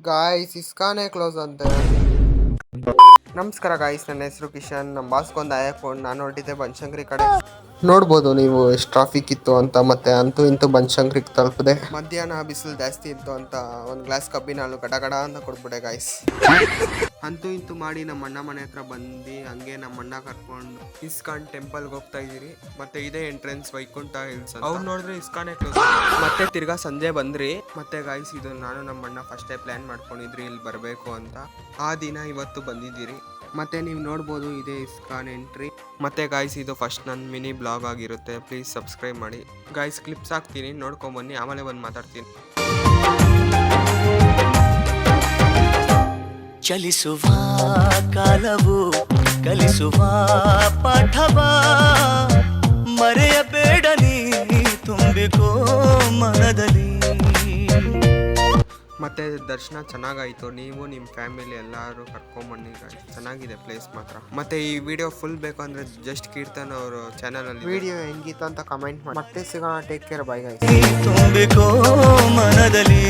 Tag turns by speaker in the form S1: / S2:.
S1: Guys ಇಸ್ಕಾನೇ close ಅಂತೆ. ನಮಸ್ಕಾರ guys, ನನ್ನ ಹೆಸರು ಕಿಶನ್. ನಮ್ಮ ಬಾಸ್ಗೊಂದು ಐಫೋನ್. ನಾನು ಹೊರಟಿದ್ದೆ ಬನಶಂಕರಿ ಕಡೆ. ನೋಡ್ಬೋದು ನೀವು ಎಷ್ಟು ಟ್ರಾಫಿಕ್ ಇತ್ತು ಅಂತ. ಮತ್ತೆ ಅಂತೂ ಇಂತೂ ಬನಶಂಕರಿಗೆ ತಲುಪಿದೆ. ಮಧ್ಯಾಹ್ನ ಬಿಸಿಲು ಜಾಸ್ತಿ ಇತ್ತು ಅಂತ ಒಂದು ಗ್ಲಾಸ್ ಕಬ್ಬಿನ ಹಾಲು ಗಡ ಅಂತ ಕೊಟ್ಬಿಟ್ಟೆ ಗಾಯ್ಸ್. ಅಂತೂ ಇಂತೂ ಮಾಡಿ ನಮ್ಮ ಅಣ್ಣ ಮನೆ ಹತ್ರ ಬಂದು ಹಂಗೆ ನಮ್ಮ ಅಣ್ಣ ಕರ್ಕೊಂಡು ಇಸ್ಕಾನ್ ಟೆಂಪಲ್ಗೆ ಹೋಗ್ತಾ ಇದೀರಿ. ಮತ್ತೆ ಇದೇ ಎಂಟ್ರೆನ್ಸ್ ವೈಕುಂಠ ಹಿಲ್ಸ್. ಅವ್ರು ನೋಡಿದ್ರೆ ಇಸ್ಕಾನೇ ಕ್ಲೋಸ್. ಮತ್ತೆ ತಿರ್ಗಾ ಸಂಜೆ ಬಂದ್ರಿ. ಮತ್ತೆ ಗಾಯ್ಸ್ ಇದು ನಾನು ನಮ್ಮ ಅಣ್ಣ ಫಸ್ಟೇ ಪ್ಲಾನ್ ಮಾಡ್ಕೊಂಡಿದ್ರಿ ಇಲ್ಲಿ ಬರಬೇಕು ಅಂತ. ಆ ದಿನ ಇವತ್ತು ಬಂದಿದ್ದೀರಿ. ಮತ್ತೆ ನೀವು ನೋಡ್ಬೋದು ಇದೇ ಇಸ್ಕಾನ್ ಎಂಟ್ರಿ. ಮತ್ತೆ ಗಾಯ್ಸ್ ಇದು ಫಸ್ಟ್ ನನ್ನ ಮಿನಿ ಬ್ಲಾಗ್ ಆಗಿರುತ್ತೆ. ಪ್ಲೀಸ್ ಸಬ್ಸ್ಕ್ರೈಬ್ ಮಾಡಿ ಗಾಯ್ಸ್. ಕ್ಲಿಪ್ಸ್ ಹಾಕ್ತೀನಿ, ನೋಡ್ಕೊಂಬನ್ನಿ, ಆಮೇಲೆ ಬಂದು ಮಾತಾಡ್ತೀನಿ.
S2: ಚಲಿಸುವ ಕಾಲವು ಕಲಿಸುವ ಪಾಠವ ಮರೆಯಬೇಡ ನೀ ತುಂಬಿಕೋ ಮನದಲ್ಲಿ.
S1: ಮತ್ತೆ ದರ್ಶನ ಚೆನ್ನಾಗಾಯಿತು. ನೀವು ನಿಮ್ಮ ಫ್ಯಾಮಿಲಿ ಎಲ್ಲರೂ ಕರ್ಕೊಂಬನ್ನಿ ಗಾಯ್ಸ್. ಚೆನ್ನಾಗಿದೆ ಪ್ಲೇಸ್ ಮಾತ್ರ. ಮತ್ತೆ ಈ ವಿಡಿಯೋ ಫುಲ್ ಬೇಕು ಅಂದರೆ ಜಸ್ಟ್ ಕೀರ್ತನ್ ಅವರು ಚಾನಲಲ್ಲಿ ವಿಡಿಯೋ ಹೆಂಗಿತ್ತು ಅಂತ ಕಮೆಂಟ್ ಮಾಡಿ. ಮತ್ತೆ ಸಿಗೋಣ. Take care, bye guys.
S2: ತುಂಬಿಕೋ ಮನದಲ್ಲಿ.